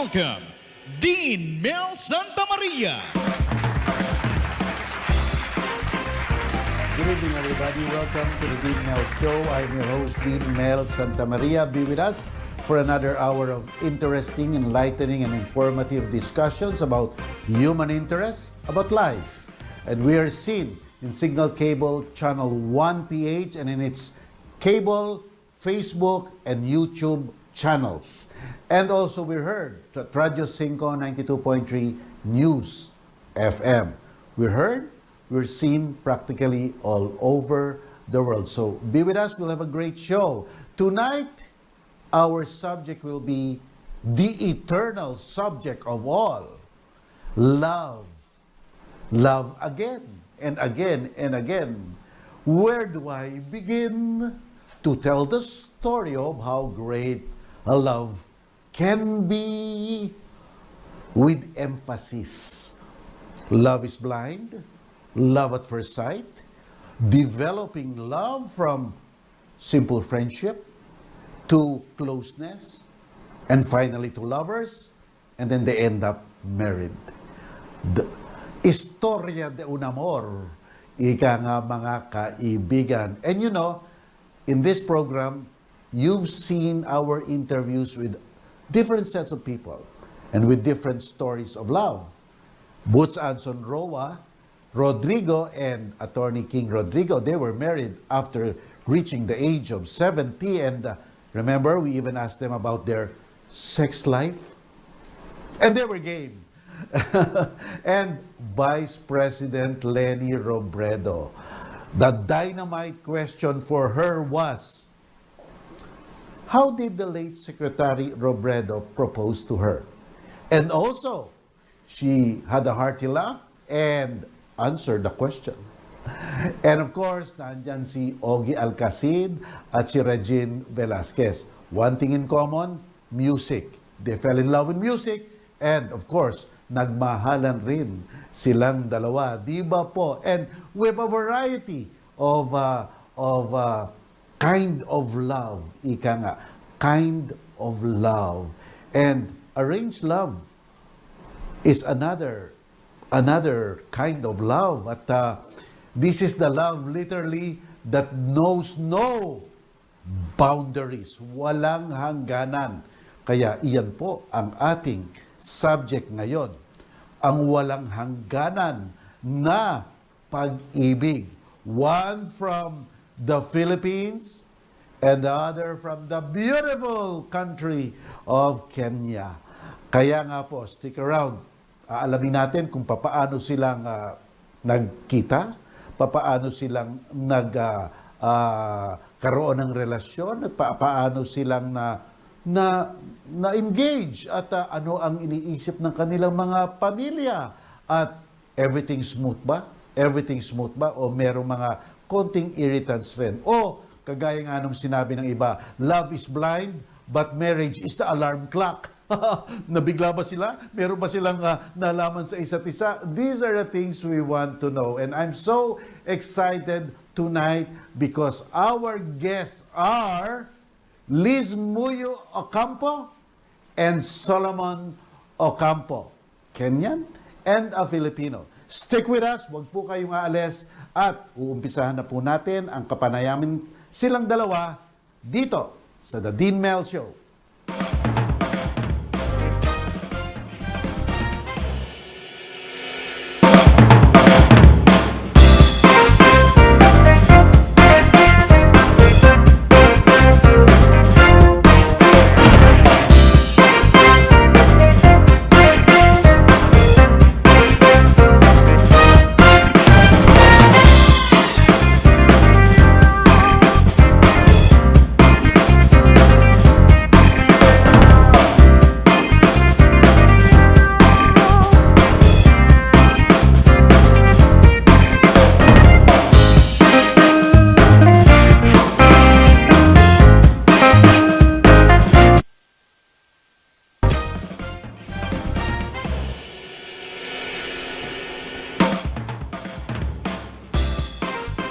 welcome Dean Mel Sta Maria. Good evening, everybody. Welcome to the Dean Mel Show. I'm your host, Dean Mel Sta Maria. Be with us for another hour of interesting, enlightening, and informative discussions about human interests, about life. And we are seen in Signal Cable Channel 1PH and in its cable, Facebook, and YouTube channels. And also we're heard at Radio 5 92.3 News FM. We're heard, we're seen practically all over the world. So be with us, we'll have a great show. Tonight, our subject will be the eternal subject of all, love. Love again and again and again. Where do I begin to tell the story of how great a love can be? With emphasis. Love is blind, love at first sight, developing love from simple friendship to closeness, and finally to lovers, and then they end up married. The Historia de un amor, ika nga mga kaibigan. And you know, in this program, you've seen our interviews with different sets of people and with different stories of love. Boots Anson Roa, Rodrigo, and Atty. King Rodrigo, they were married after reaching the age of 70. And remember, we even asked them about their sex life. And they were game. And Vice President Leni Robredo, the dynamite question for her was, how did the late Secretary Robredo propose to her? And also, she had a hearty laugh and answered the question. And of course, nandyan si Ogie Alcacid at si Regine Velasquez. One thing in common, music. They fell in love with music, and of course, nagmahalan rin silang dalawa, di ba po? And we have a variety of kind of love, ika nga, kind of love. And arranged love is another kind of love. At this is the love literally that knows no boundaries, walang hangganan. Kaya iyan po ang ating subject ngayon, ang walang hangganan na pag-ibig. One from the Philippines and the other from the beautiful country of Kenya. Kaya nga po, stick around. Alamin natin kung papaano silang nagkita, papaano silang karoon ng relasyon, at papaano silang na-engage at ano ang iniisip ng kanilang mga pamilya. At everything smooth ba? Everything smooth ba? O merong mga konting irritants rin? O kagaya nga nung sinabi ng iba, love is blind, but marriage is the alarm clock. Nabigla ba sila? Meron ba silang nalaman sa isa't isa? These are the things we want to know. And I'm so excited tonight because our guests are Liz Ocampo and Solomon Ocampo, Kenyan and a Filipino. Stick with us, huwag po kayong aalis, at uumpisahan na po natin ang kapanayamin silang dalawa dito sa The Dean Mel Show.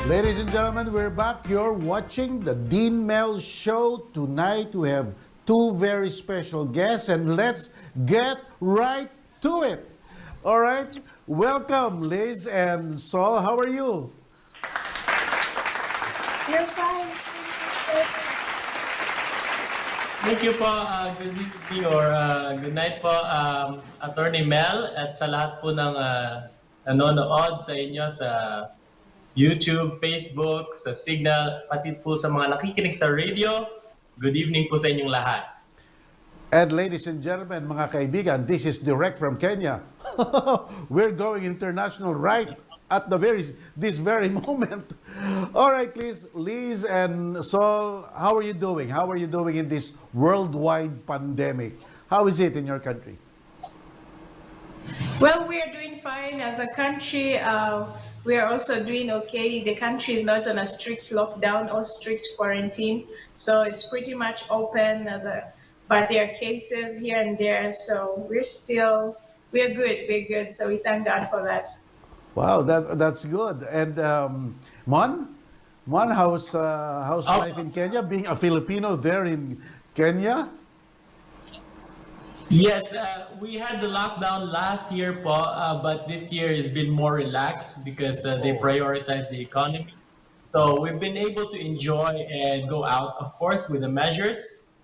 Ladies and gentlemen, we're back. You're watching the Dean Mel Show. Tonight we have two very special guests, and let's get right to it. All right, welcome, Liz and Saul. How are you? You're fine. Thank you po. Good evening or good night po, Atty. Mel, at sa lahat po ng nanonood sa inyo sa YouTube, Facebook, sa Signal, pati po sa mga nakikinig sa radio. Good evening po sa inyong lahat. And ladies and gentlemen, mga kaibigan, this is direct from Kenya. We're going international right at this very moment. All right, please, Liz and Saul, how are you doing? How are you doing in this worldwide pandemic? How is it in your country? Well, we are doing fine as a country. We are also doing okay. The country is not on a strict lockdown or strict quarantine, so it's pretty much open but there are cases here and there. So we're good. We're good. So we thank God for that. Wow, that's good. And Mon, how's life in Kenya? Being a Filipino there in Kenya? Yes, we had the lockdown last year po, but this year has been more relaxed because they prioritized the economy. So we've been able to enjoy and go out, of course, with the measures,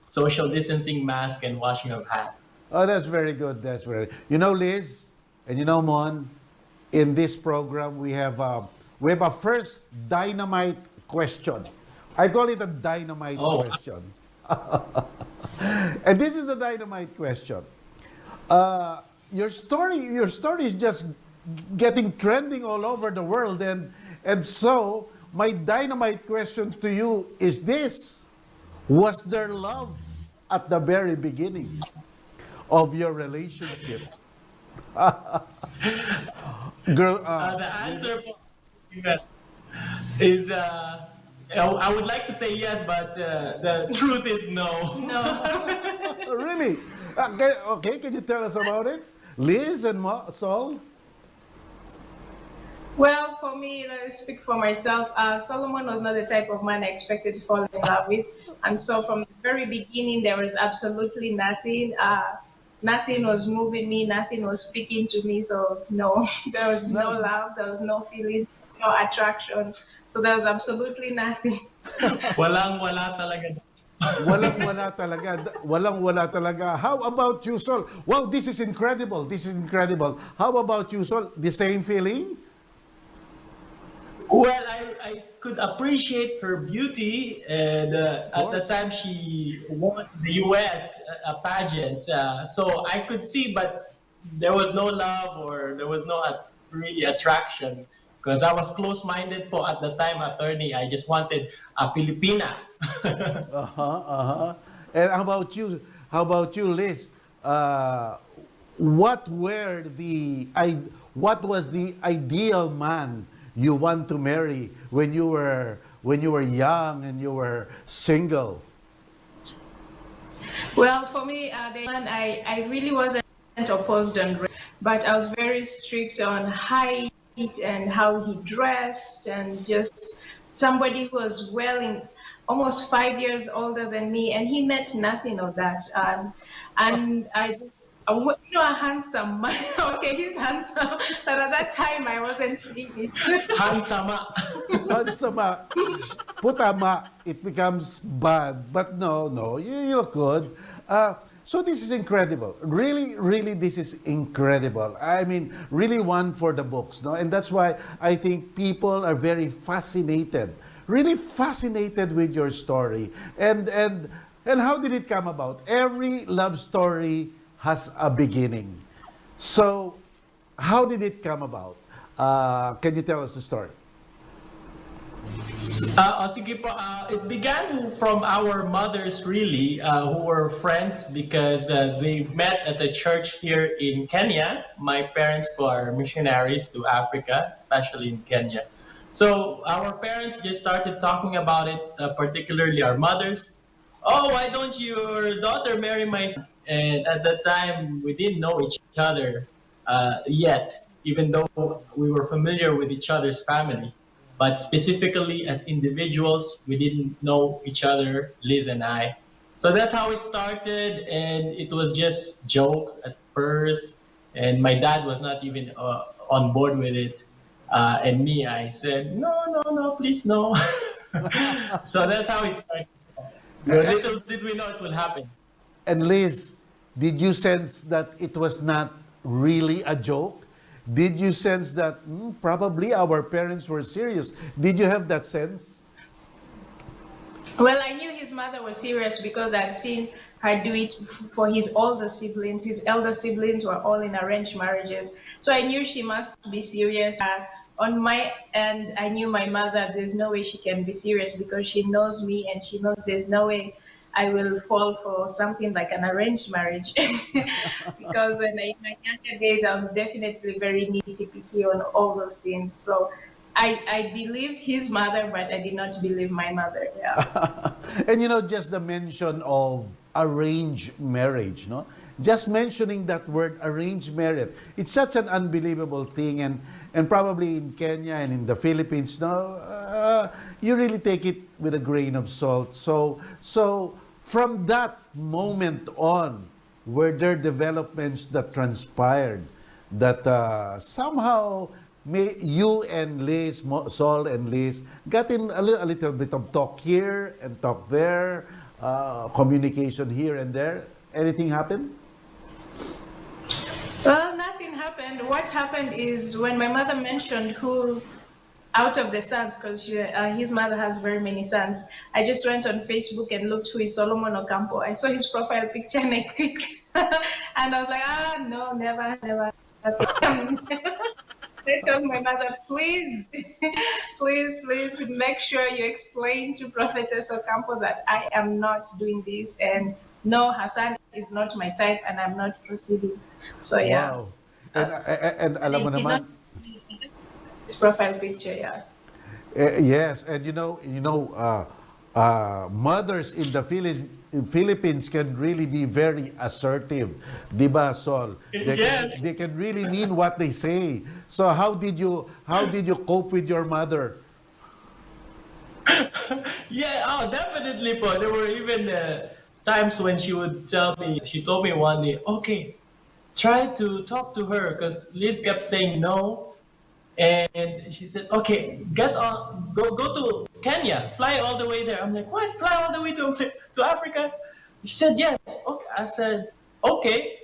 social distancing, mask, and washing of hands. Oh, that's very good. That's very. You know, Liz, and you know, Mon, in this program we have a first dynamite question. I call it a dynamite question. And this is the dynamite question. Your story is just getting trending all over the world, and so my dynamite question to you is this: was there love at the very beginning of your relationship? Girl, The answer is I would like to say yes, but the truth is no. No. really? Okay, can you tell us about it? Liz and Saul? Well, for me, let me speak for myself. Solomon was not the type of man I expected to fall in love with. And so from the very beginning, there was absolutely nothing. Nothing was moving me. Nothing was speaking to me. So no, there was no love. There was no feeling. There was no attraction. So there was absolutely nothing. Walang-wala talaga. Walang-wala talaga. Walang-wala talaga. How about you, Saul? Wow, this is incredible. This is incredible. How about you, Saul? The same feeling? Well, I could appreciate her beauty, and at the time she won the U.S. a pageant, so I could see, but there was no love or there was no really attraction because I was close-minded po at the time, attorney. I just wanted a Filipina. And how about you? How about you, Liz? What was the ideal man you want to marry when you were young and you were single? Well, for me, the man I really wasn't opposed on race, but I was very strict on height and how he dressed, and just somebody who was almost 5 years older than me, and he meant nothing of that. And I just, a handsome man. Okay, he's handsome, but at that time I wasn't seeing it. Handsama. Hansama. Putama, it becomes bad. But no, you look good. So this is incredible. Really, really, this is incredible. I mean, really one for the books, no? And that's why I think people are very fascinated, really fascinated with your story. And how did it come about? Every love story has a beginning. So, how did it come about? Can you tell us the story? Sige po, it began from our mothers really, who were friends because they met at a church here in Kenya. My parents are missionaries to Africa, especially in Kenya. So our parents just started talking about it, particularly our mothers. Oh, why don't your daughter marry my son? And at that time, we didn't know each other yet, even though we were familiar with each other's family. But specifically as individuals, we didn't know each other, Liz and I. So that's how it started, and it was just jokes at first, and my dad was not even on board with it. And me, I said, no, no, no, please, no. So that's how it started. Little did we know it would happen. And Liz, did you sense that it was not really a joke? Did you sense that probably our parents were serious? Did you have that sense? Well, I knew his mother was serious because I'd seen her do it for his older siblings. His elder siblings were all in arranged marriages. So I knew she must be serious. On my end, I knew my mother, there's no way she can be serious because she knows me and she knows there's no way I will fall for something like an arranged marriage. Because in my younger days, I was definitely very nitty-picky on all those things. So I believed his mother, but I did not believe my mother. Yeah. And just the mention of arranged marriage, no? Just mentioning that word arranged marriage, it's such an unbelievable thing, and probably in Kenya and in the Philippines, no, you really take it with a grain of salt. So from that moment on, were there developments that transpired that somehow you and Liz, Sol and Liz, got in a little bit of talk here and talk there, communication here and there? Anything happened? Well, nothing happened. What happened is when my mother mentioned who out of the sons, because his mother has very many sons, I just went on Facebook and looked who is Solomon Ocampo. I saw his profile picture and I clicked. And I was like, no, never. I told my mother, please make sure you explain to Prophetess Ocampo that I am not doing this, and no, Hassan is not my type, and I'm not proceeding. So yeah. Wow. And alam mo naman, his profile picture, yeah. yes, and mothers in the Philippines can really be very assertive, di ba, Sol? Yes. They can really mean what they say. So how did you cope with your mother? Yeah, definitely po. There were even times when she would tell me, she told me one day, okay, try to talk to her, because Liz kept saying no. And she said, okay, get on, go to Kenya, fly all the way there. I'm like, what? Fly all the way to Africa? She said, yes. Okay. I said, okay.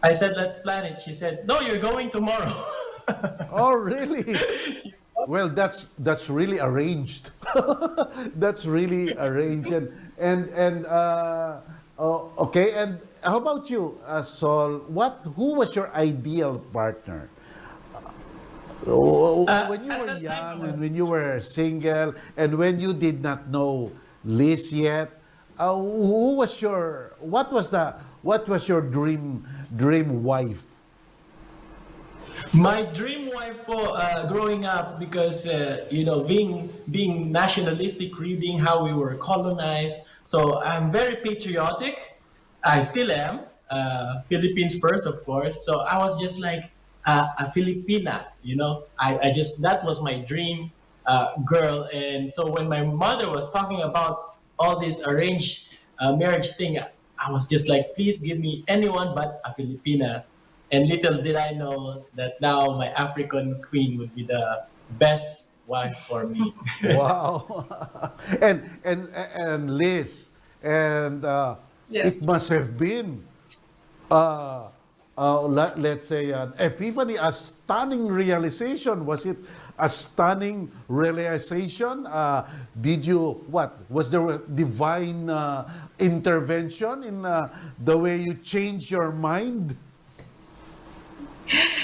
I said, let's plan it. She said, no, you're going tomorrow. Oh, really? Well, that's really arranged. That's really arranged. Okay. And how about you, Sol? Who was your ideal partner? When you were young and when you were single and when you did not know Liz yet, what was your dream wife? My dream wife po, growing up, because being nationalistic, reading how we were colonized. So I'm very patriotic. I still am. Philippines first, of course. So I was just like a Filipina, I just, that was my dream girl. And so when my mother was talking about all this arranged marriage thing, I was just like, please give me anyone but a Filipina. And little did I know that now my African queen would be the best wife for me. Wow. and Liz, and Yeah. it must have been let's say an epiphany, a stunning realization. Was it a stunning realization? Was there a divine intervention in the way you changed your mind?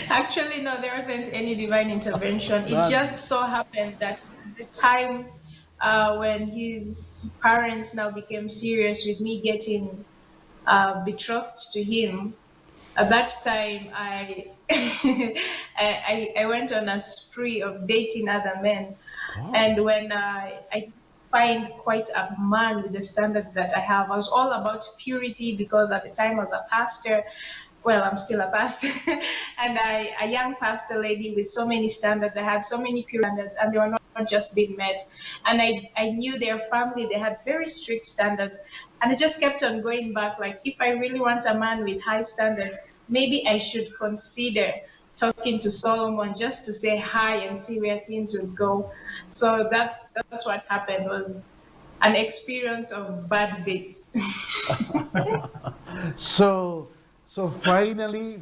Actually, no, there wasn't any divine intervention. It None. just so happened that the time when his parents now became serious with me getting betrothed to him, at that time I I went on a spree of dating other men. Wow. And when I find quite a man with the standards that I have, I was all about purity because at the time I was a pastor. Well, I'm still a pastor, and a young pastor lady with so many standards. I had so many pure standards, and they were not just been met. And I knew their family, they had very strict standards. And I just kept on going back, like, if I really want a man with high standards, maybe I should consider talking to Solomon just to say hi and see where things would go. So that's what happened, was an experience of bad dates. So, finally,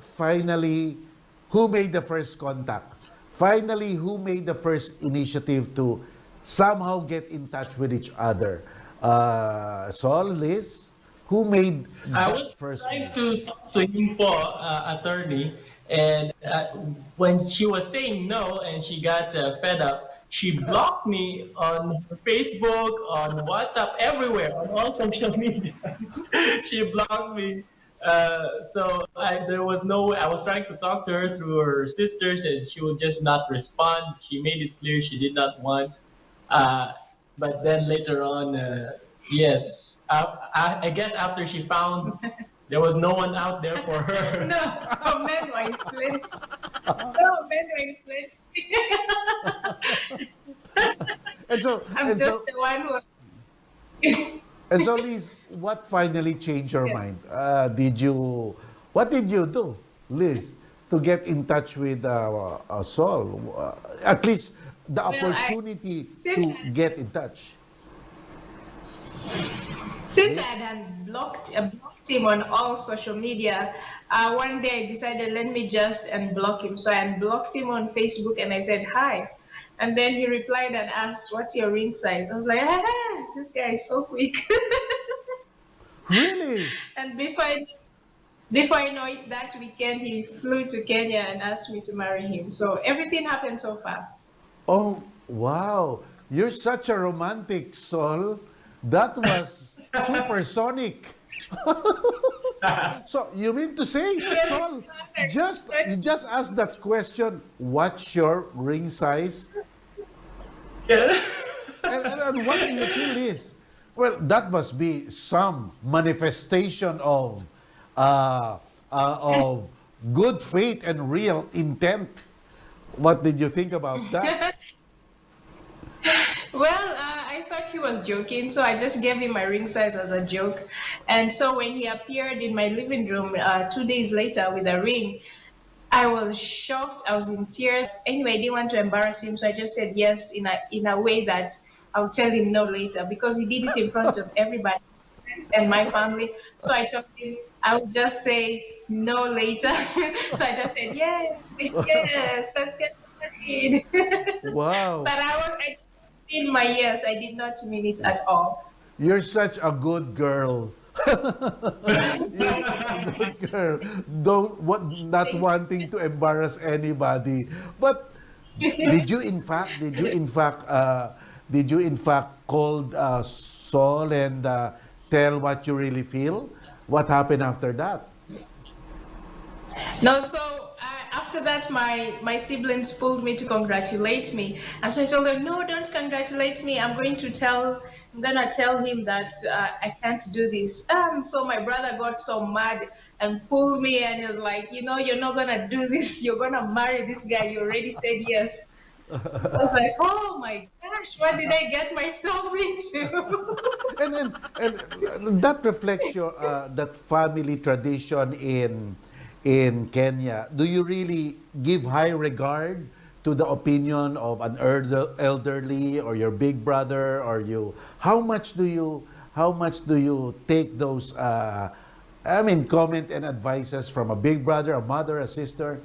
who made the first contact? Finally, who made the first initiative to somehow get in touch with each other? Sol, Liz, who made I that was first trying move? to talk to him po, attorney, and when she was saying no and she got fed up, she blocked me on Facebook, on WhatsApp, everywhere, on all social media. She blocked me. There was no way. I was trying to talk to her through her sisters, and she would just not respond. She made it clear she did not want. Uh, but then later on, yes, I guess after she found there was no one out there for her. No, men were influenced. No, men were influenced. And so, I'm and just so, the one who. and so, Liz, what finally changed your mind? What did you do, Liz, to get in touch with Saul? At least the opportunity to get in touch. Since I had blocked him on all social media, one day I decided, let me just unblock him. So I unblocked him on Facebook and I said hi. And then he replied and asked, what's your ring size? I was like, this guy is so quick. Really? And before I know it, that weekend he flew to Kenya and asked me to marry him. So everything happened so fast. Oh, wow. You're such a romantic, Sol. That was supersonic. So you mean to say, Sol, you just asked that question, what's your ring size? Yeah. And what do you feel is? Well, that must be some manifestation of good faith and real intent. What did you think about that? Well, I thought he was joking, so I just gave him my ring size as a joke. And so when he appeared in my living room 2 days later with a ring, I was shocked. I was in tears. Anyway, I didn't want to embarrass him, so I just said yes in a way that I'll tell him no later, because he did it in front of everybody, his friends and my family. So I told him I would just say no later. So I just said yes, let's get married. Wow. But I in my yes, I did not mean it at all. You're such a good girl. You're such a good girl. Not wanting to embarrass anybody. But did you in fact call Saul and tell what you really feel? What happened after that? No, so after that, my siblings pulled me to congratulate me, and so I told them, no, don't congratulate me. I'm gonna tell him that I can't do this. So my brother got so mad and pulled me, and he was like, you're not gonna do this. You're gonna marry this guy. You already said yes. So I was like, oh my gosh, what did I get myself into? and that reflects your that family tradition in Kenya. Do you really give high regard to the opinion of an elderly or your big brother, or you? How much do you take those comment and advices from a big brother, a mother, a sister?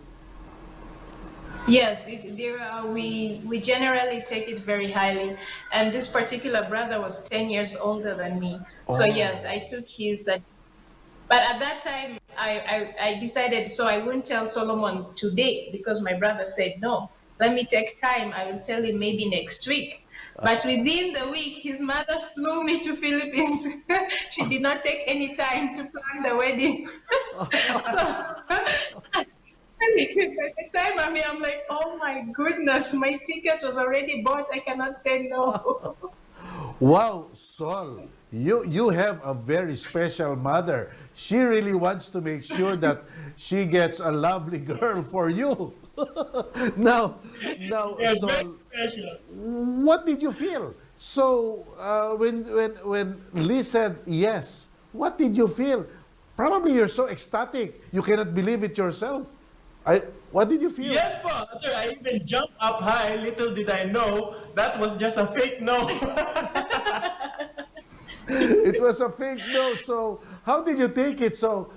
Yes, we generally take it very highly, and this particular brother was 10 years older than me. So yes, I took his. But at that time, I decided, so I wouldn't tell Solomon today because my brother said no. Let me take time. I will tell him maybe next week. But within the week, his mother flew me to Philippines. She did not take any time to plan the wedding. So by the time I'm here, I'm like, oh my goodness, my ticket was already bought. I cannot say no. Wow, Saul, you have a very special mother. She really wants to make sure that she gets a lovely girl for you. now, Yeah, very so special. what did you feel? So when Liz said yes, what did you feel? Probably you're so ecstatic you cannot believe it yourself. What did you feel? Yes, Father, I even jumped up high. Little did I know that was just a fake no. It was a fake no. So how did you take it? So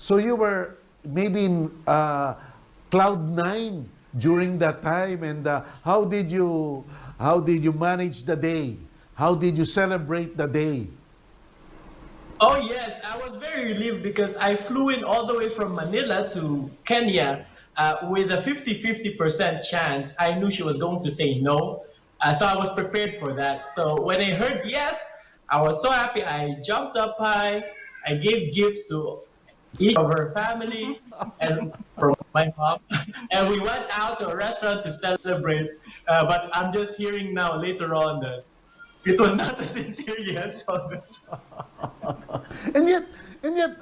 you were maybe in cloud nine during that time, and how did you manage the day? How did you celebrate the day? Oh, yes, I was very relieved because I flew in all the way from Manila to Kenya with a 50-50% chance. I knew she was going to say no, so I was prepared for that. So when I heard yes, I was so happy. I jumped up high. I gave gifts to each of her family and from my mom. And we went out to a restaurant to celebrate. But I'm just hearing now later on that it was not a sincere yes. And yet, and yet,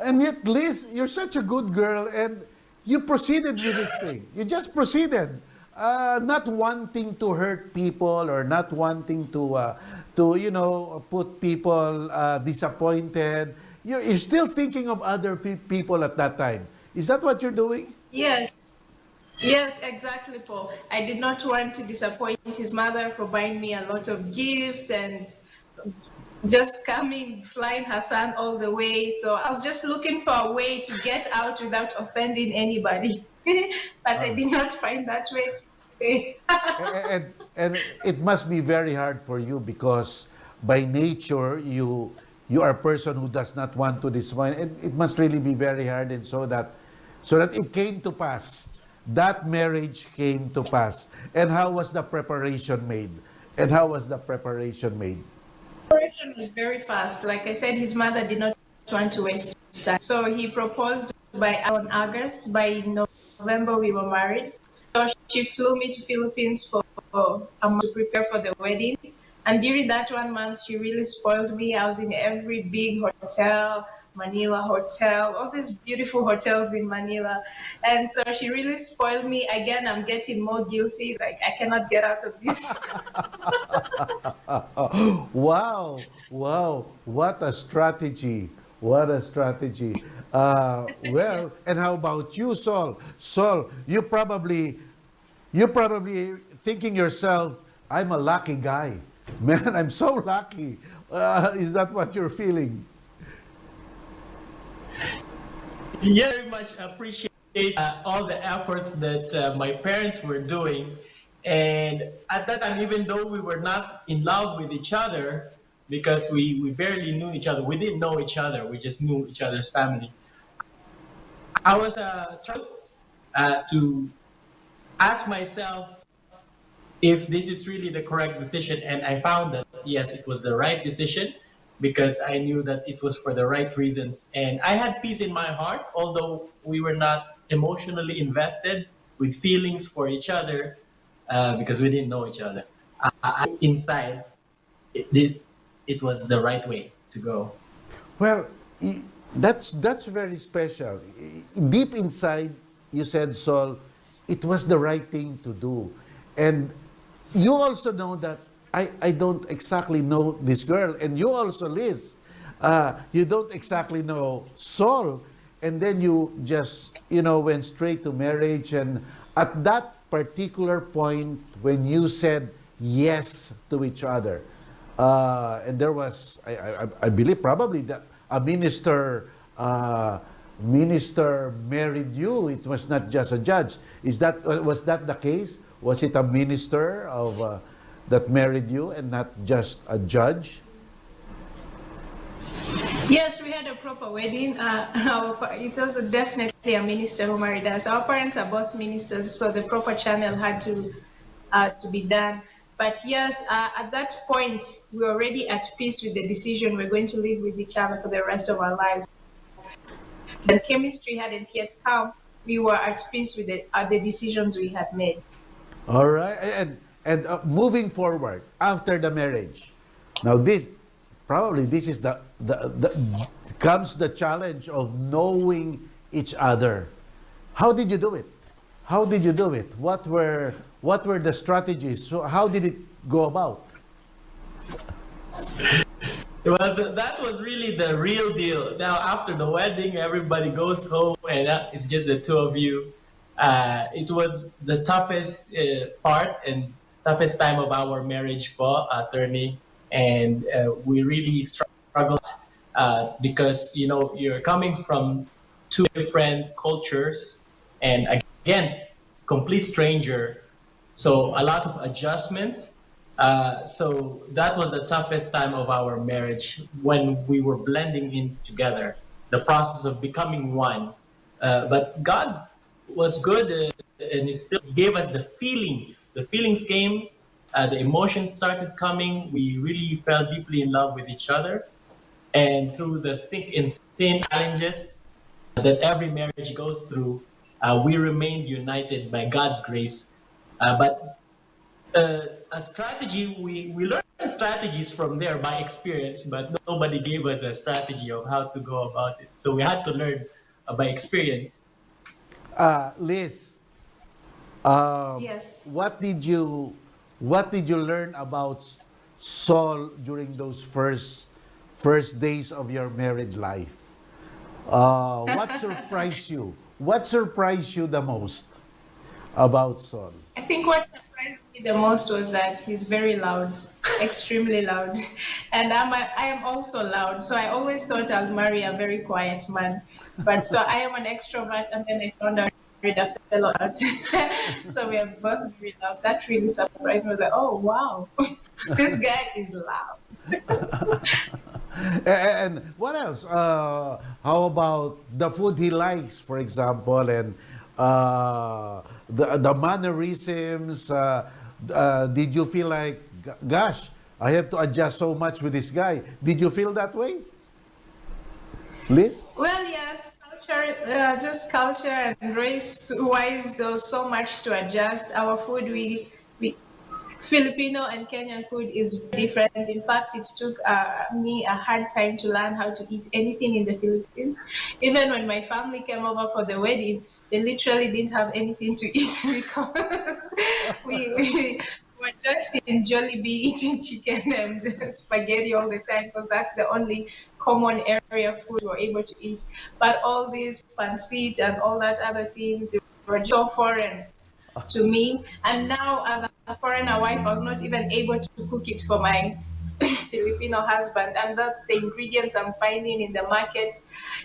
and yet, Liz, you're such a good girl, and you proceeded with this thing. You just proceeded, not wanting to hurt people or not wanting to put people disappointed. You're still thinking of other people at that time. Is that what you're doing? Yes. Yes, exactly, Paul. I did not want to disappoint his mother for buying me a lot of gifts and just coming, flying her son all the way. So I was just looking for a way to get out without offending anybody. But I did not find that way today. And it must be very hard for you because by nature you are a person who does not want to disappoint. It must really be very hard, and so that it came to pass. That marriage came to pass. And how was the preparation made? And how was the preparation made? Preparation was very fast. Like I said, his mother did not want to waste time. So he proposed on August. By November, we were married. So she flew me to Philippines for a month to prepare for the wedding. And during that 1 month, she really spoiled me. I was in every big hotel, Manila Hotel, all these beautiful hotels in Manila. And so she really spoiled me. Again, I'm getting more guilty. Like, I cannot get out of this. Wow, what a strategy. What a strategy. Well, and how about you, Sol? Sol, you probably thinking yourself, I'm a lucky guy. Man, I'm so lucky. Is that what you're feeling? Very much appreciate all the efforts that my parents were doing. And at that time, even though we were not in love with each other, because we barely knew each other, we didn't know each other, we just knew each other's family. I was trying to ask myself if this is really the correct decision. And I found that, yes, it was the right decision, because I knew that it was for the right reasons. And I had peace in my heart, although we were not emotionally invested with feelings for each other, because we didn't know each other. Inside, it was the right way to go. Well, that's very special. Deep inside, you said, Sol, it was the right thing to do. And you also know that I don't exactly know this girl, and you also, Liz, you don't exactly know Sol, and then you just, went straight to marriage. And at that particular point, when you said yes to each other, and there was, I believe, probably that a minister married you. It was not just a judge. Was that the case? Was it a minister of that married you and not just a judge? Yes, we had a proper wedding. It was definitely a minister who married us. Our parents are both ministers, so the proper channel had to be done. But yes, at that point, we were already at peace with the decision we're going to live with each other for the rest of our lives. The chemistry hadn't yet come. We were at peace with the decisions we had made. All right. And moving forward, after the marriage, Now this is the comes the challenge of knowing each other. How did you do it? How did you do it? What were the strategies? So how did it go about? Well, that was really the real deal. Now, after the wedding, everybody goes home, and it's just the two of you. It was the toughest part and toughest time of our marriage, po, attorney, and we really struggled because you're coming from two different cultures, and again, complete stranger. So a lot of adjustments. So that was the toughest time of our marriage when we were blending in together, the process of becoming one. But God was good, and He still gave us the feelings. The feelings came, the emotions started coming. We really fell deeply in love with each other. And through the thick and thin challenges that every marriage goes through, we remained united by God's grace. But a strategy, we learned strategies from there by experience, but nobody gave us a strategy of how to go about it. So we had to learn by experience. Liz, Yes. what did you learn about Saul during those first days of your married life? What surprised you? What surprised you the most about Saul? I think what surprised me the most was that he's very loud, extremely loud. And I am also loud. So I always thought I'll marry a very quiet man. But so I am an extrovert, and then I found out a fellow out. So we are both very loud. That really surprised me. I was like, oh, wow, this guy is loud. And what else? How about the food he likes, for example, and the mannerisms? Did you feel like, gosh, I have to adjust so much with this guy? Did you feel that way, Liz? Well, yes, just culture and race-wise, there was so much to adjust. Our food, we Filipino and Kenyan food is different. In fact, it took me a hard time to learn how to eat anything in the Philippines. Even when my family came over for the wedding, they literally didn't have anything to eat because we were just in Jollibee eating chicken and spaghetti all the time because that's the only common area food we were able to eat. But all these pancit and all that other thing, they were just so foreign to me. And now, as a foreigner wife, I was not even able to cook it for my Filipino husband. And that's the ingredients I'm finding in the market.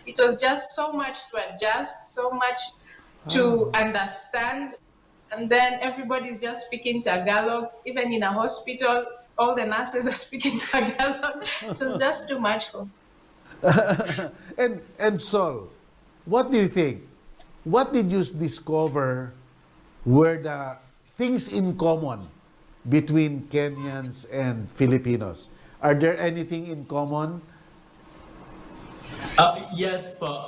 It was just so much to adjust, so much to understand. And then everybody's just speaking Tagalog. Even in a hospital, all the nurses are speaking Tagalog. So it's just too much for me. And Saul, what do you think? What did you discover were the things in common between Kenyans and Filipinos? Are there anything in common? Yes, po.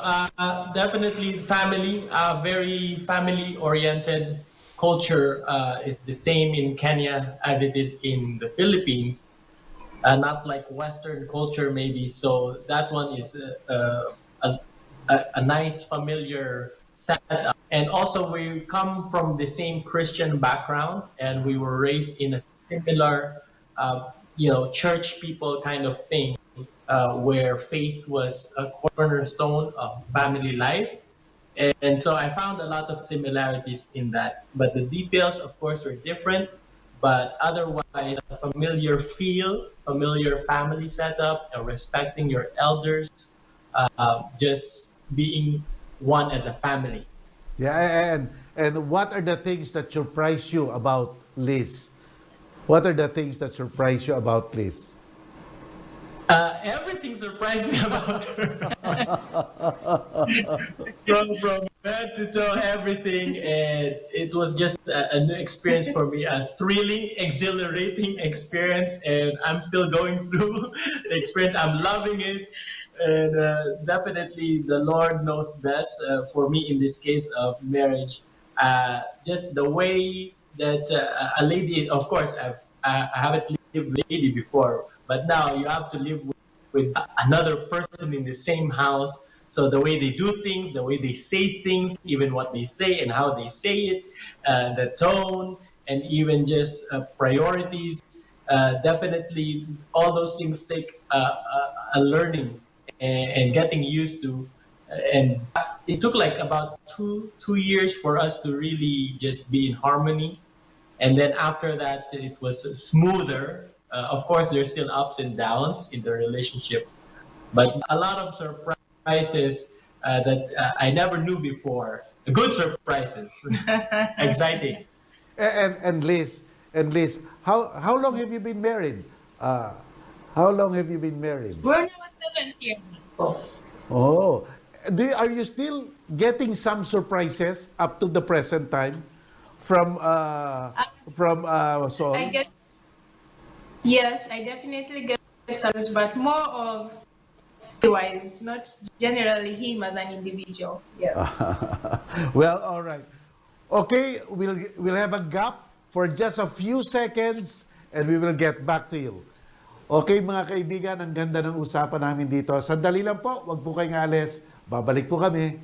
Definitely family, very family-oriented culture is the same in Kenya as it is in the Philippines. Not like Western culture maybe. So that one is a nice familiar setup. And also we come from the same Christian background, and we were raised in a similar, church people kind of thing, where faith was a cornerstone of family life. And so I found a lot of similarities in that. But the details, of course, were different. But otherwise, a familiar feel, familiar family setup, respecting your elders, just being one as a family. Yeah, and what are the things that surprise you about Liz? What are the things that surprise you about Liz? Everything surprised me about her. from head to toe, everything, and it was just a new experience for me, a thrilling, exhilarating experience, and I'm still going through the experience. I'm loving it, and definitely the Lord knows best for me in this case of marriage. Just the way that a lady, of course, I haven't lived with a lady before, But now you have to live with another person in the same house. So the way they do things, the way they say things, even what they say and how they say it, the tone, and even just priorities. Definitely, all those things take a learning and getting used to. And it took like about two years for us to really just be in harmony. And then after that, it was smoother. Of course, there's still ups and downs in the relationship, but a lot of surprises that I never knew before. Good surprises, exciting. And Liz, how long have you been married? How long have you been married? We're now 7 years. Oh. Oh, are you still getting some surprises up to the present time from Sol? I guess, yes, I definitely get service, but more of wise, not generally him as an individual. Yes. Well, all right. Okay, we'll have a gap for just a few seconds and we will get back to you. Okay, mga kaibigan, ang ganda ng usapan namin dito. Sandali lang po, wag po kayong alis. Babalik po kami.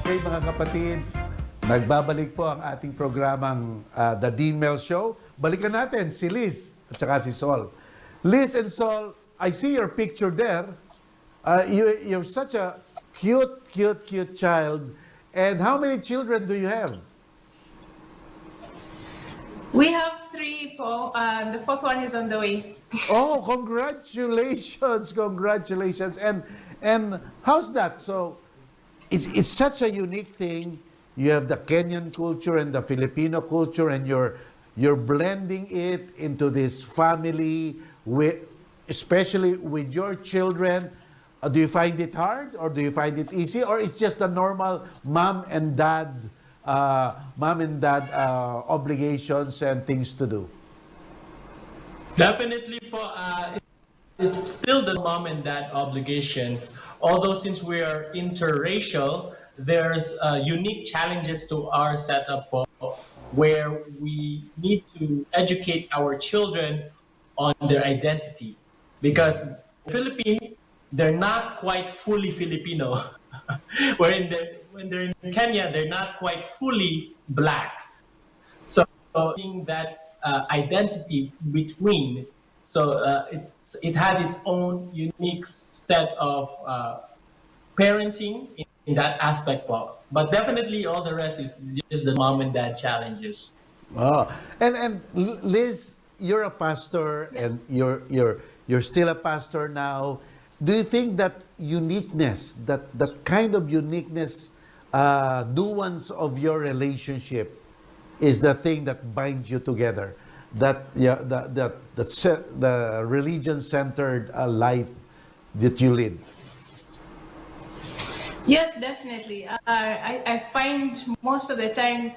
Okay mga kapatid, nagbabalik po ang ating programang The Dean Mel Show. Balikan natin si Liz at saka si Sol. Liz and Sol, I see your picture there. You're such a cute child. And how many children do you have? We have 3, Paul. The 4th one is on the way. Oh, congratulations. Congratulations. And how's that? So, it's such a unique thing. You have the Kenyan culture and the Filipino culture, and you're blending it into this family, especially with your children. Do you find it hard, or do you find it easy, or it's just a normal mom and dad obligations and things to do? Definitely po, it's still the mom and dad obligations. Although since we are interracial, there's unique challenges to our setup po, where we need to educate our children on their identity. Because Philippines, they're not quite fully Filipino. when they're in Kenya, they're not quite fully black. So in that identity between, so it had its own unique set of parenting in that aspect, but definitely all the rest is just the mom and dad challenges. Oh, and Liz, you're a pastor, and you're still a pastor now. Do you think that uniqueness, that kind of uniqueness, nuance of your relationship, is the thing that binds you together? That the religion-centered life that you lead? Yes, definitely. I find most of the time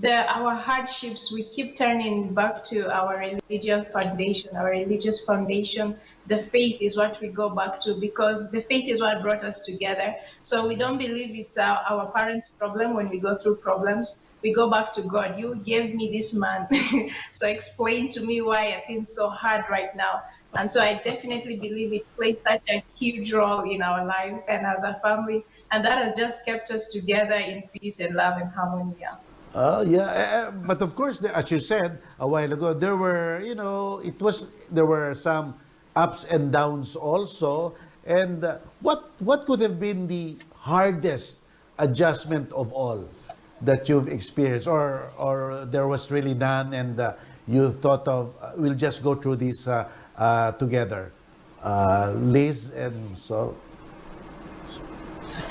our hardships, we keep turning back to our religious foundation. The faith is what we go back to, because the faith is what brought us together. So we don't believe it's our parents' problem when we go through problems. We go back to God. You gave me this man, so explain to me why I feel so hard right now. And so I definitely believe it plays such a huge role in our lives and as a family. And that has just kept us together in peace and love and harmony. Yeah. Oh yeah, but of course, as you said a while ago, there were some ups and downs also. And what could have been the hardest adjustment of all that you've experienced, or there was really none, and you thought of we'll just go through this together, Liz and Sol?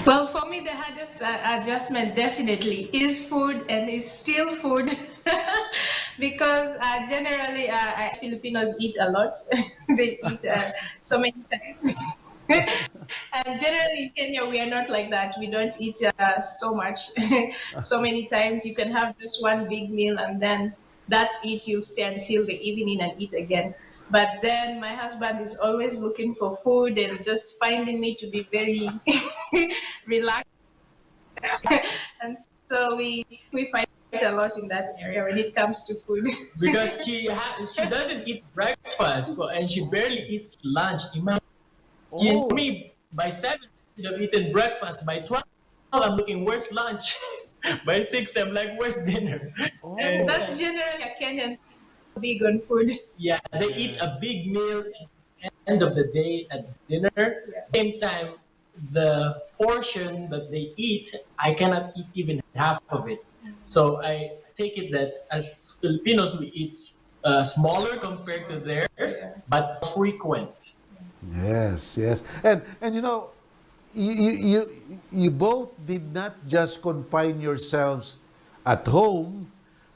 Well, for me, the hardest adjustment definitely is food, and is still food. Because generally, Filipinos eat a lot. They eat so many times. And generally in Kenya, we are not like that. We don't eat so much, so many times. You can have just one big meal and then that's it. You'll stay until the evening and eat again. But then my husband is always looking for food and just finding me to be very relaxed. And so we fight a lot in that area when it comes to food. Because she doesn't eat breakfast and she barely eats lunch. Imagine Oh, me by 7 she'd have eaten breakfast. By 12 I'm looking where's lunch. By 6 I'm like where's dinner. oh. And That's generally a Kenyan big on food. yeah, they eat a big meal at the end of the day at dinner. Same time, the portion that they eat, I cannot eat even half of it. So I take it that as Filipinos, we eat smaller compared to theirs, but frequent. Yes, yes. And you know, you both did not just confine yourselves at home,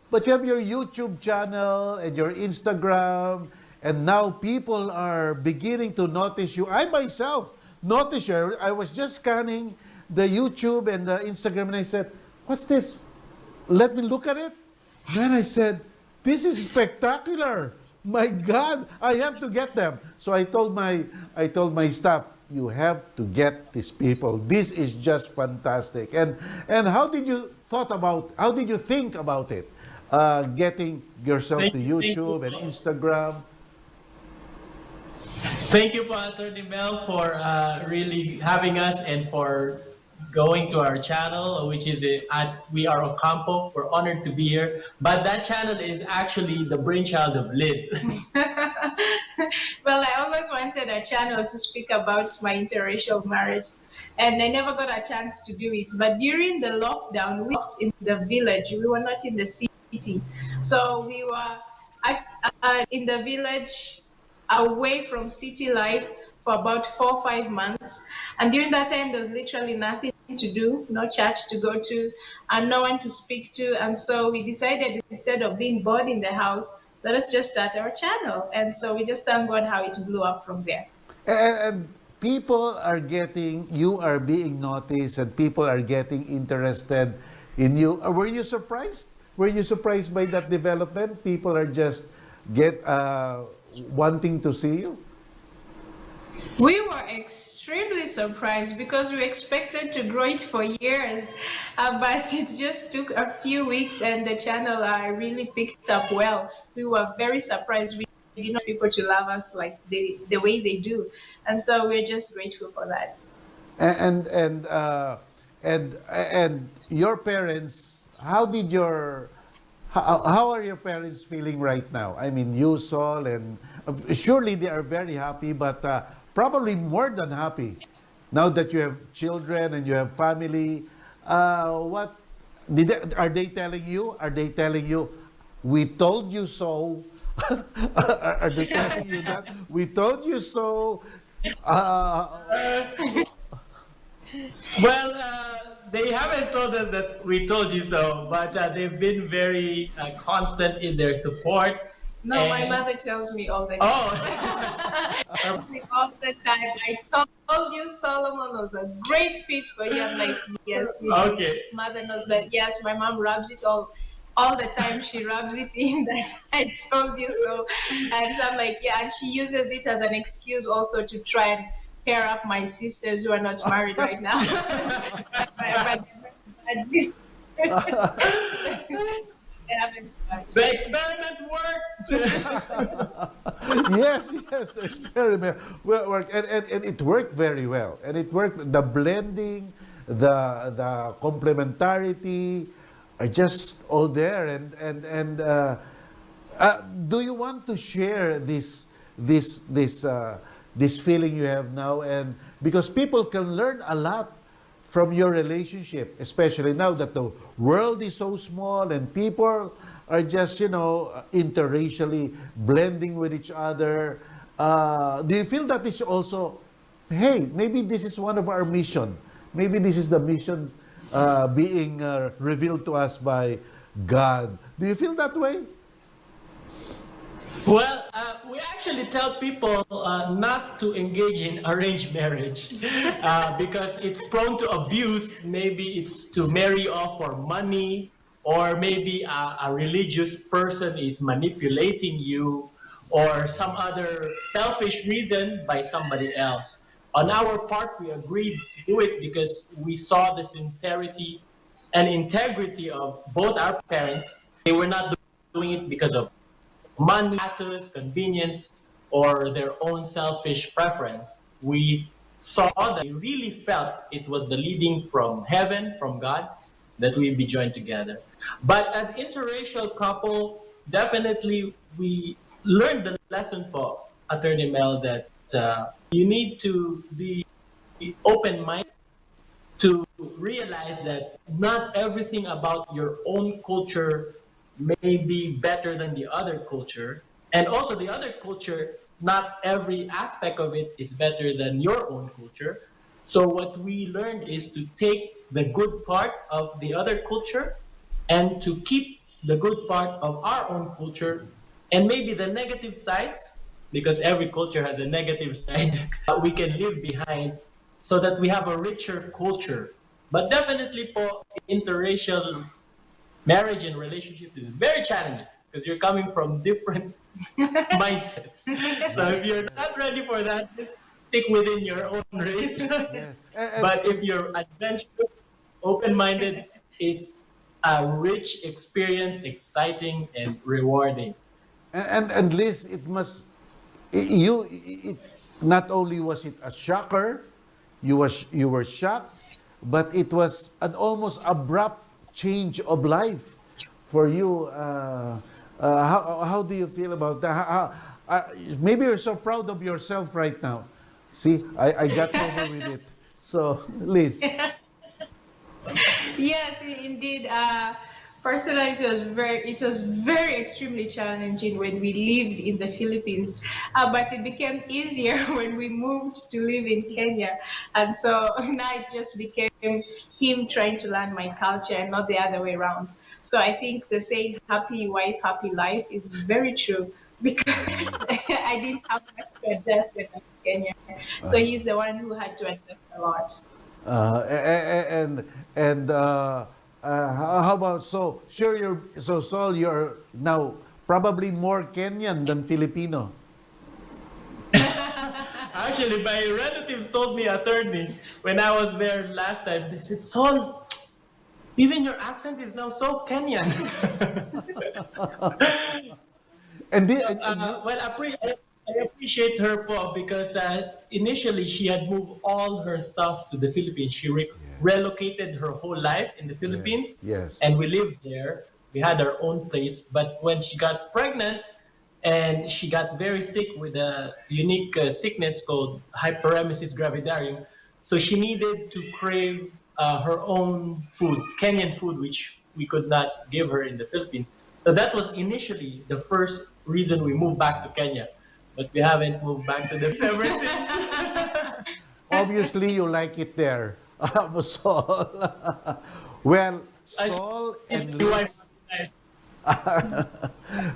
but you have your YouTube channel and your Instagram, and now people are beginning to notice you. I myself noticed you. I was just scanning the YouTube and the Instagram, and I said, "What's this? Let me look at it." Then I said, "This is spectacular! My God, I have to get them." So I told my staff, "You have to get these people. This is just fantastic." And how did you think about it? Getting yourself to Thank you. YouTube and Instagram. Thank you, Atty. Mel, for really having us and for going to our channel, which is at We Are Ocampo. We're honored to be here. But that channel is actually the brainchild of Liz. Well, I always wanted a channel to speak about my interracial marriage, and I never got a chance to do it. But during the lockdown, we were in the village. We were not in the city. So we were in the village, away from city life for about 4 or 5 months. And during that time, there was literally nothing to do, no church to go to, and no one to speak to. And so we decided, instead of being bored in the house, let us just start our channel. And so we just thank God how it blew up from there. And people are you are being noticed, and people are getting interested in you. Were you surprised? Were you surprised by that development? People are just wanting to see you? We were extremely surprised because we expected to grow it for years, but it just took a few weeks and the channel really picked up well. We were very surprised. We didn't know people to love us like the way they do. And so we're just grateful for that. And your parents, how are your parents feeling right now? I mean, you, Sol, and surely they are very happy, but probably more than happy now that you have children and you have family. What are they telling you? Are they telling you, "We told you so"? Are they telling you that? "We told you so"? Well, they haven't told us that we told you so, but they've been very constant in their support. No, my mother tells me all the time. Oh, Tells me all the time. "I told you Solomon was a great fit for you." I'm like, yes. okay. Mother knows, but yes, my mom rubs it all the time. She rubs it in that "I told you so," and so I'm like, yeah. And she uses it as an excuse also to try and pair up my sisters who are not married right now. The experiment worked. Yes, the experiment worked, and it worked very well. And it worked. The blending, the complementarity are just all there. And do you want to share this feeling you have now? And because people can learn a lot from your relationship, especially now that the world is so small and people are just, interracially blending with each other. Do you feel that is also, hey, maybe this is one of our mission. Maybe this is the mission being revealed to us by God. Do you feel that way? Well, we actually tell people not to engage in arranged marriage because it's prone to abuse. Maybe it's to marry off for money, or maybe a religious person is manipulating you, or some other selfish reason by somebody else. On our part, we agreed to do it because we saw the sincerity and integrity of both our parents. They were not doing it because of money, status, convenience, or their own selfish preference. We saw that we really felt it was the leading from heaven, from God, that we be joined together. But as interracial couple, definitely we learned the lesson for Attorney Mel that you need to be open-minded to realize that not everything about your own culture may be better than the other culture. And also the other culture, not every aspect of it is better than your own culture. So what we learned is to take the good part of the other culture and to keep the good part of our own culture, and maybe the negative sides, because every culture has a negative side, that we can leave behind so that we have a richer culture. But definitely for interracial marriage and relationship is very challenging because you're coming from different mindsets. So if you're not ready for that, just stick within your own race. Yes. But if you're adventurous, open-minded, it's a rich experience, exciting and rewarding. And Liz, not only was it a shocker, you were shocked, but it was an almost abrupt change of life for you. How do you feel about that? Maybe you're so proud of yourself right now. See, I got over with it. So, Liz. Yes, indeed. Personally, it was very extremely challenging when we lived in the Philippines, but it became easier when we moved to live in Kenya, and so now it just became him trying to learn my culture and not the other way around. So I think the saying "happy wife, happy life" is very true because I didn't have much to adjust when I was in Kenya, so he's the one who had to adjust a lot. How about so? Sure, Saul. You're now probably more Kenyan than Filipino. Actually, my relatives told me, attorney, when I was there last time, they said, Sol, even your accent is now so Kenyan. I appreciate her po because initially she had moved all her stuff to the Philippines. She relocated her whole life in the Philippines. Yes. And we lived there. We had our own place. But when she got pregnant and she got very sick with a unique sickness called hyperemesis gravidarum, so she needed to crave her own food, Kenyan food, which we could not give her in the Philippines. So that was initially the first reason we moved back to Kenya. But we haven't moved back to them ever since. Obviously, you like it there, Saul. Well, Saul and Liz.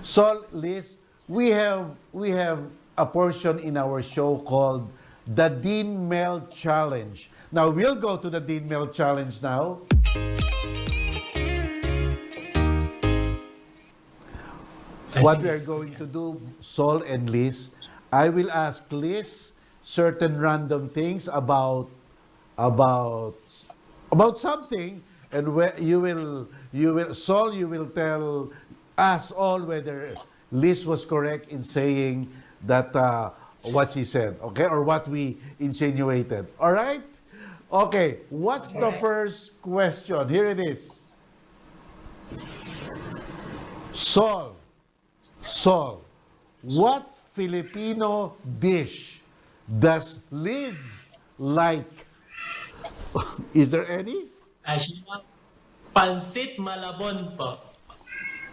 Saul, Liz, we have a portion in our show called the Dean Mel Challenge. Now we'll go to the Dean Mel Challenge now. What we are going to do, Saul and Liz, I will ask Liz certain random things about something, and Saul, you will tell us all whether Liz was correct in saying that what she said, okay, or what we insinuated. All right? Okay. What's the first question? Here it is. Saul, what Filipino dish does Liz like? Is there any? She wants pansit malabon po.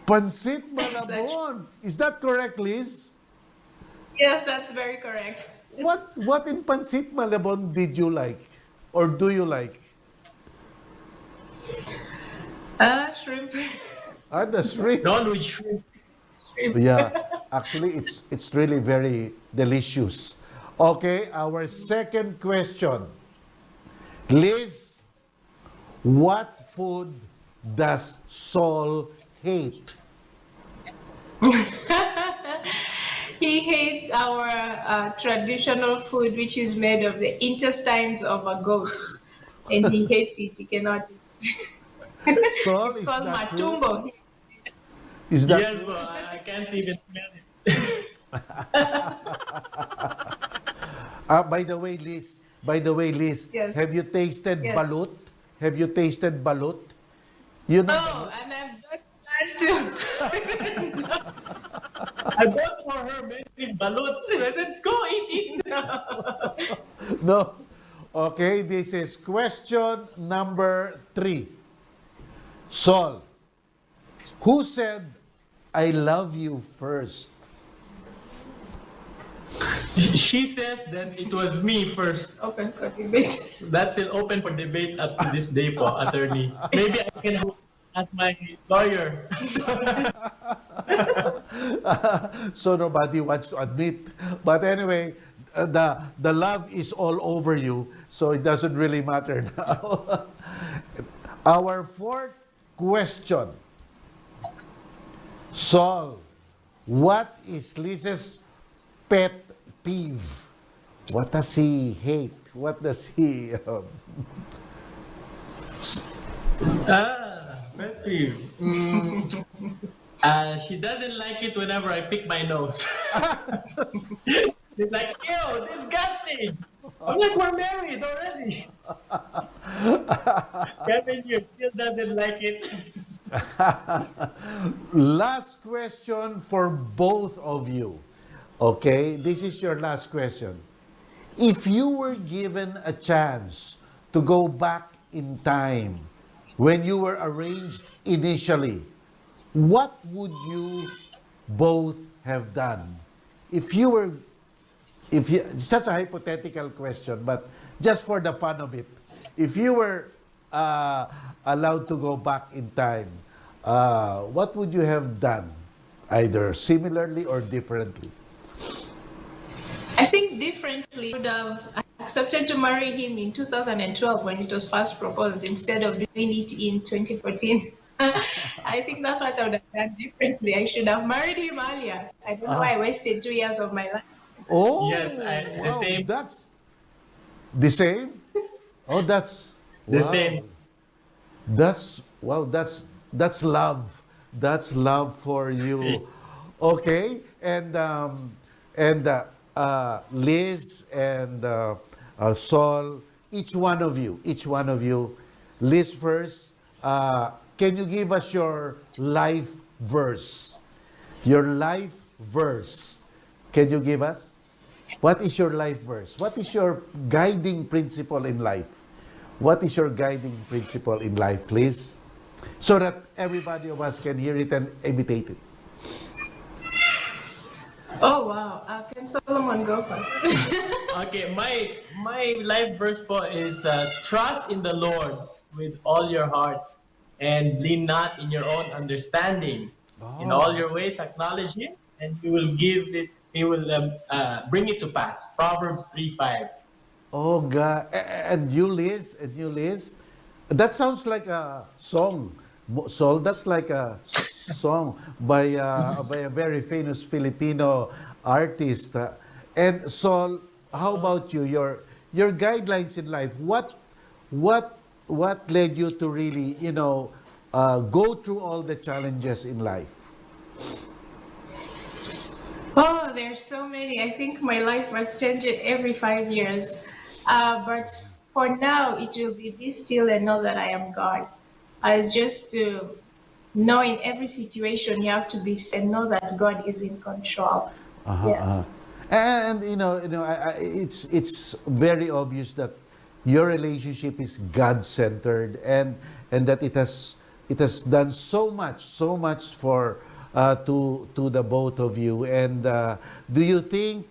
Pansit malabon. Is that correct, Liz? Yes, that's very correct. What in pansit malabon did you like? Or do you like? Shrimp. The shrimp. Non with shrimp. Yeah. Actually, it's really very delicious. Okay, our second question. Liz, what food does Saul hate? He hates our traditional food, which is made of the intestines of a goat, and he hates it. He cannot eat it. Saul, It's is called that true? matumbo. Is that Yes, true? but I can't even smell it. By the way, Liz, Yes. have you tasted Yes. balut? Have you tasted balut? You know Oh, and I've got planned to. I bought for her many ballots. I said, go eat it. No. Okay, this is question number 3. Saul, who said, I love you first? She says that it was me first. Open for debate. That's still open for debate up to this day po, attorney. Maybe I can ask my lawyer. So nobody wants to admit. But anyway, the love is all over you, so it doesn't really matter now. Our fourth question. Saul, what is Liz's pet peeve? What does he hate? What does he... Pet peeve. She doesn't like it whenever I pick my nose. She's like, ew, disgusting. I'm like, we're married already. 7 years, still doesn't like it. Last question for both of you. Okay, this is your last question. If you were given a chance to go back in time when you were arranged initially, what would you both have done? It's such a hypothetical question, but just for the fun of it, if you were allowed to go back in time, what would you have done? Either similarly or differently? I think differently would have accepted to marry him in 2012 when it was first proposed instead of doing it in 2014. I think that's what I would have done differently. I should have married him earlier. I don't know why I wasted 2 years of my life. Oh, Yes, the same. That's the same. Oh, that's The wow. same. That's wow. That's love. That's love for you. Okay, and Liz and Saul, each one of you. Liz first. Can you give us your life verse? Your life verse. Can you give us? What is your life verse? What is your guiding principle in life? What is your guiding principle in life, please? So that everybody of us can hear it and imitate it. Oh, wow. Can Solomon go first? Okay, my life verse po is trust in the Lord with all your heart and lean not in your own understanding. In all your ways acknowledge Him, and He will give it. He will bring it to pass. Proverbs 3:5. Oh, God. And you, Liz? That sounds like a song. Saul, that's like a song by a very famous Filipino artist. And Saul, how about you? Your guidelines in life. What led you to really, go through all the challenges in life? Oh, there's so many. I think my life was changing every 5 years. But for now, it will be still and know that I am God. It's just to know in every situation you have to be and know that God is in control. Yes. And it's very obvious that your relationship is God-centered, and that it has done so much for to the both of you. And do you think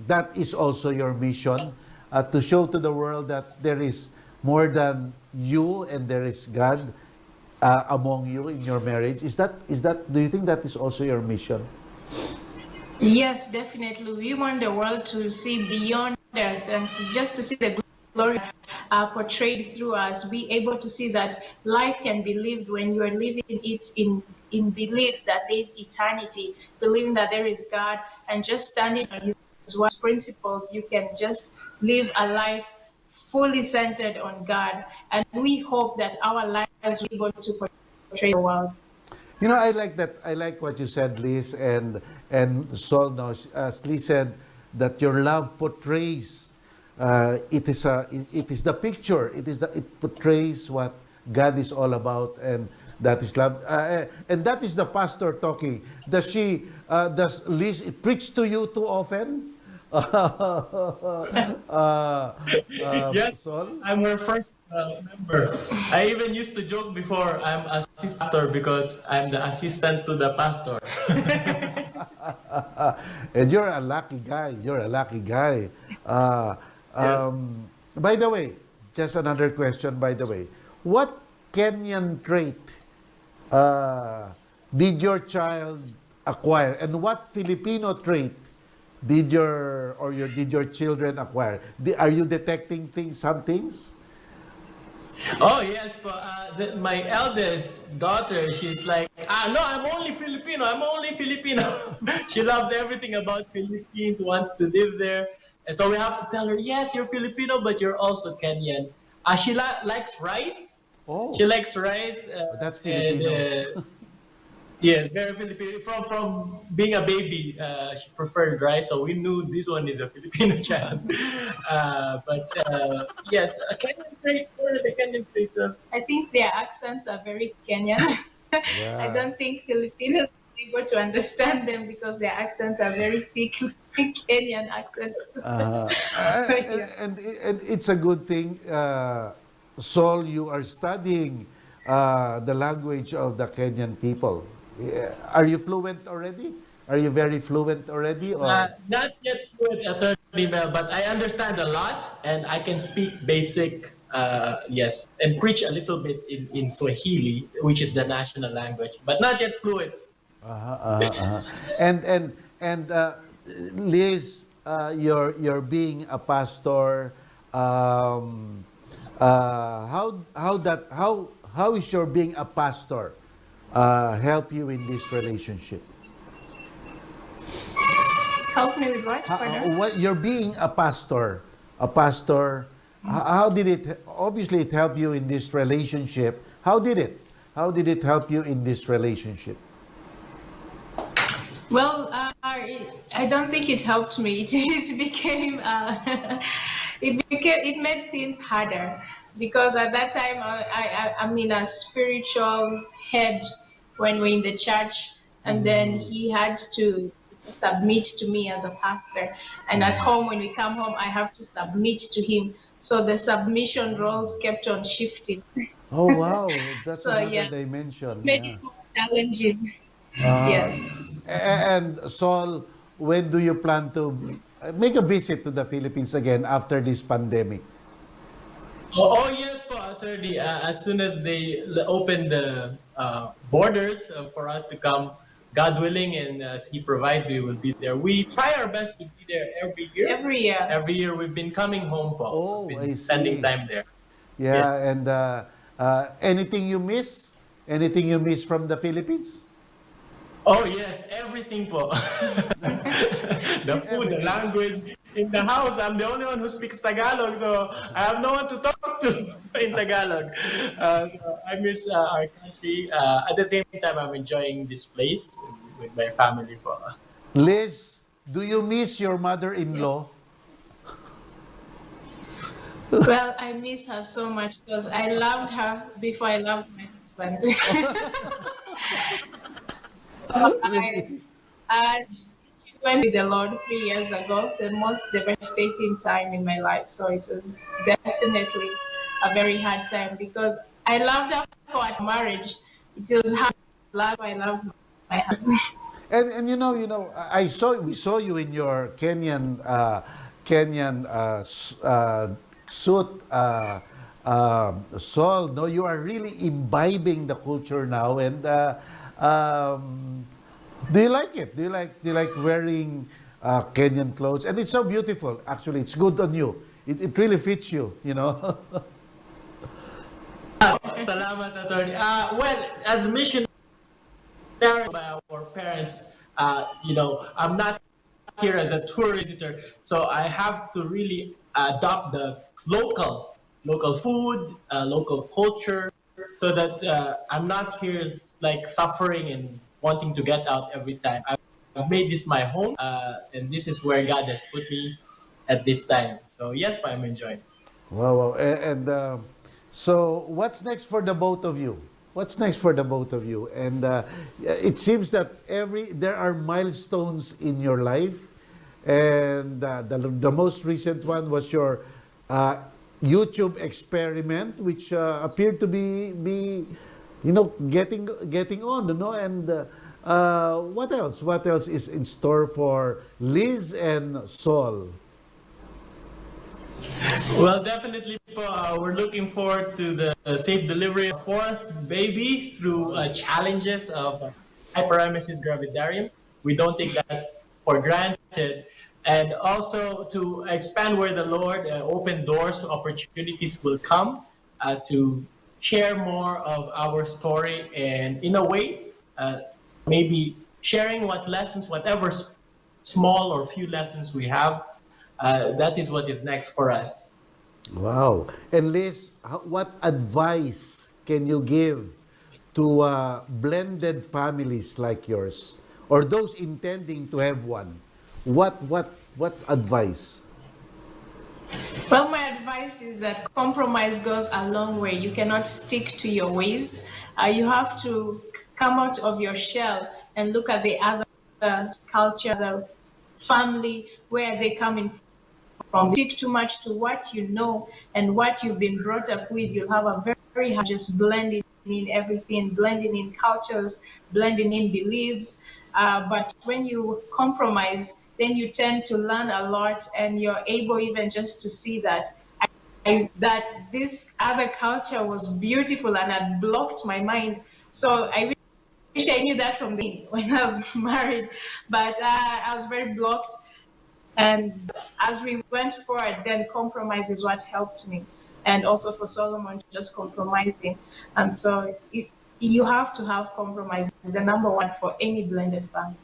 that is also your mission, to show to the world that there is more than you and there is God among you in your marriage? Do you think that is also your mission? Yes, definitely. We want the world to see beyond us and just to see the glory portrayed through us. Be able to see that life can be lived when you are living it in belief that there is eternity, believing that there is God, and just standing on His word principles. You can just live a life fully centered on God, and we hope that our lives will be able to portray the world. You know, I like that. I like what you said, Liz, and Sol. No, as Liz said, that your love portrays. It is the picture. It portrays what God is all about, and that is love. And that is the pastor talking. Does Liz preach to you too often? Yes, Sol? I'm her first member. I even used to joke before I'm assistant because I'm the assistant to the pastor. And you're a lucky guy. You're a lucky guy. Uh, Yes. by the way, just another question. By the way, what Kenyan trait uh, did your child acquire, and what Filipino trait did your children acquire? Are you detecting things, some things? Oh yes, but my eldest daughter, she's like, no, I'm only Filipino. I'm only Filipino. She loves everything about Philippines, wants to live there, and so we have to tell her, yes, you're Filipino, but you're also Kenyan. She likes rice. Oh, She likes rice, that's and Filipino. yes, very Filipino. From being a baby, she preferred rice, so we knew this one is a Filipino child. But yes, a Kenyan trait, or the Kenyan traits of I think their accents are very Kenyan. I Yeah. don't think Filipinos are able to understand them because their accents are very thick Kenyan accents. So yeah. And it's a good thing, Sol, you are studying the language of the Kenyan people. Yeah. Are you fluent already? Are you very fluent already? Or not yet fluent attorney Mel, but I understand a lot and I can speak basic, yes, and preach a little bit in Swahili, which is the national language, but not yet fluent. and Liz, you're being a pastor. Um, how is your being a pastor help you in this relationship? Help me with what? Pardon? What you're being a pastor. How did it? Obviously, it helped you in this relationship. How did it? How did it help you in this relationship? Well, I don't think it helped me. It became it made things harder because at that time I'm in a spiritual head when we're in the church, and then he had to submit to me as a pastor, and at home when we come home I have to submit to him. So the submission roles kept on shifting. Oh wow, that's So another yeah, dimension. made Yeah. it more challenging. Uh, Yes. and Saul, when do you plan to make a visit to the Philippines again after this pandemic? Oh yes, po, attorney. As soon as they open the borders for us to come, God willing, and as He provides, we will be there. We try our best to be there every year. Every year. Every year we've been coming home, po. Oh, We've I been spending see. time there. Yes. Yeah, and anything you miss? Anything you miss from the Philippines? Oh yes, everything po. The food, the Everything. language. In the house, I'm the only one who speaks Tagalog, so I have no one to talk to in Tagalog. So I miss our country. At the same time, I'm enjoying this place with my family po. Liz, do you miss your mother-in-law? Well, I miss her so much because I loved her before I loved my husband. So she went with the Lord 3 years ago, the most devastating time in my life. So it was definitely a very hard time because I loved her for our marriage. It was hard love. I loved my husband. And we saw you in your Kenyan suit, Saul. No, you are really imbibing the culture now. And Do you like it? Do you like wearing Kenyan clothes? And it's so beautiful. Actually, it's good on you. It really fits you. You know. Salamat, Atty. Well, as missionary by our parents, I'm not here as a tourist visitor, so I have to really adopt the local food, local culture, so that I'm not here like suffering and wanting to get out every time. I've made this my home, and this is where God has put me at this time. So yes, I'm enjoying. Wow, wow. And so, what's next for the both of you? What's next for the both of you? And it seems that there are milestones in your life, and the most recent one was your YouTube experiment, which appeared to be getting on, And what else? What else is in store for Liz and Saul? Well, definitely, we're looking forward to the safe delivery of fourth baby through challenges of hyperemesis gravidarum. We don't take that for granted. And also to expand where the Lord open doors, opportunities will come to share more of our story, and in a way, maybe sharing whatever small or few lessons we have. That is what is next for us. Wow. And Liz, what advice can you give to blended families like yours, or those intending to have one? What advice? Well, my advice is that compromise goes a long way. You cannot stick to your ways. You have to come out of your shell and look at the other culture, the family, where they come in from. Stick too much to what you know and what you've been brought up with. You'll have a very hard just blending in everything, blending in cultures, blending in beliefs. But when you compromise, then you tend to learn a lot, and you're able even just to see that that this other culture was beautiful and had blocked my mind. So I wish I knew that from when I was married, but I was very blocked. And as we went forward, then compromise is what helped me. And also for Solomon, just compromising. And so you have to have compromise, the number one for any blended family.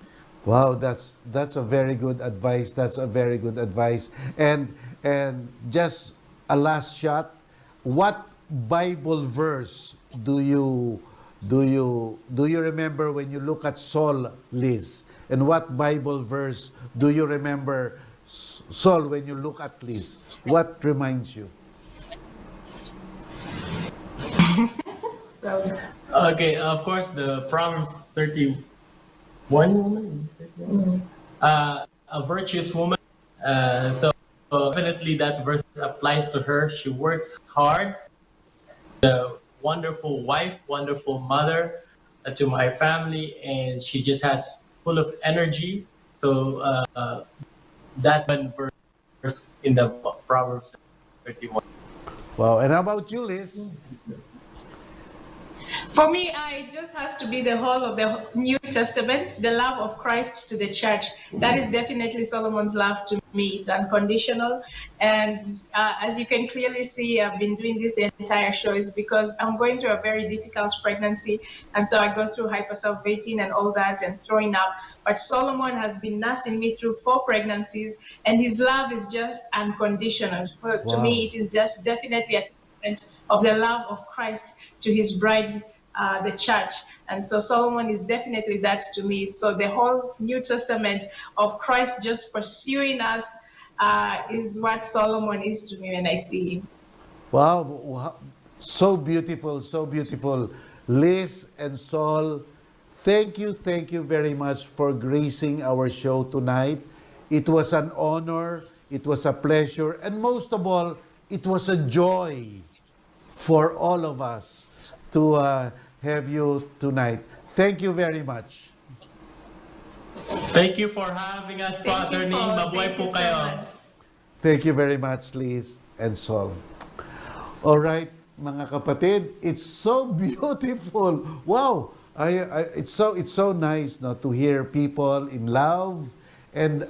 Wow, that's a very good advice. That's a very good advice. And just a last shot, what Bible verse do you remember when you look at Saul, Liz? And what Bible verse do you remember, Saul, when you look at Liz? What reminds you? Okay, of course, the Proverbs 31 woman, a virtuous woman. So definitely that verse applies to her. She works hard. A wonderful wife, wonderful mother to my family, and she just has full of energy. So that one verse in the Proverbs 31. Wow, and how about you, Liz? For me, it just has to be the whole of the New Testament, the love of Christ to the church. That is definitely Solomon's love to me. It's unconditional. And as you can clearly see, I've been doing this the entire show is because I'm going through a very difficult pregnancy. And so I go through hypersalvating and all that and throwing up. But Solomon has been nursing me through 4 pregnancies, and his love is just unconditional. To me, it is just definitely a testament of the love of Christ to his bride, the church. And so Solomon is definitely that to me. So the whole New Testament of Christ just pursuing us is what Solomon is to me when I see him. Wow, so beautiful, so beautiful. Liz and Saul, thank you very much for gracing our show tonight. It was an honor, it was a pleasure, and most of all, it was a joy for all of us to have you tonight. Thank you very much. Thank you for having us, Attorney. Mabuhay po kayo. Thank you very much, Liz and Saul. All right, mga kapatid, it's so beautiful. Wow, It's so nice, no, to hear people in love, and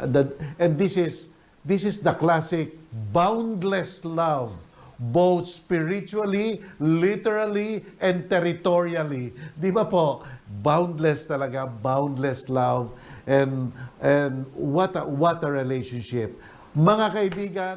this is the classic boundless love, both spiritually, literally, and territorially. Di ba po? Boundless talaga, boundless love, and what a relationship. Mga kaibigan,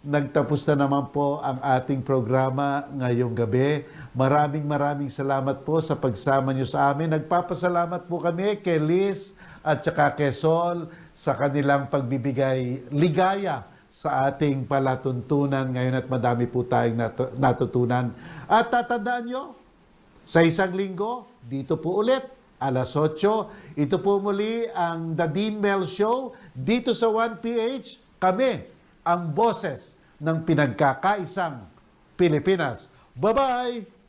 nagtapos na naman po ang ating programa ngayong gabi. Maraming salamat po sa pagsama nyo sa amin. Nagpapasalamat po kami kay Liz at saka kay Sol sa kanilang pagbibigay ligaya sa ating palatuntunan ngayon, at madami po tayong natutunan. At tatandaan nyo, sa isang linggo, dito po ulit, alas 8. Ito po muli ang The Dean Mel Show. Dito sa 1PH, kami ang boses ng pinagkakaisang Pilipinas. Bye-bye!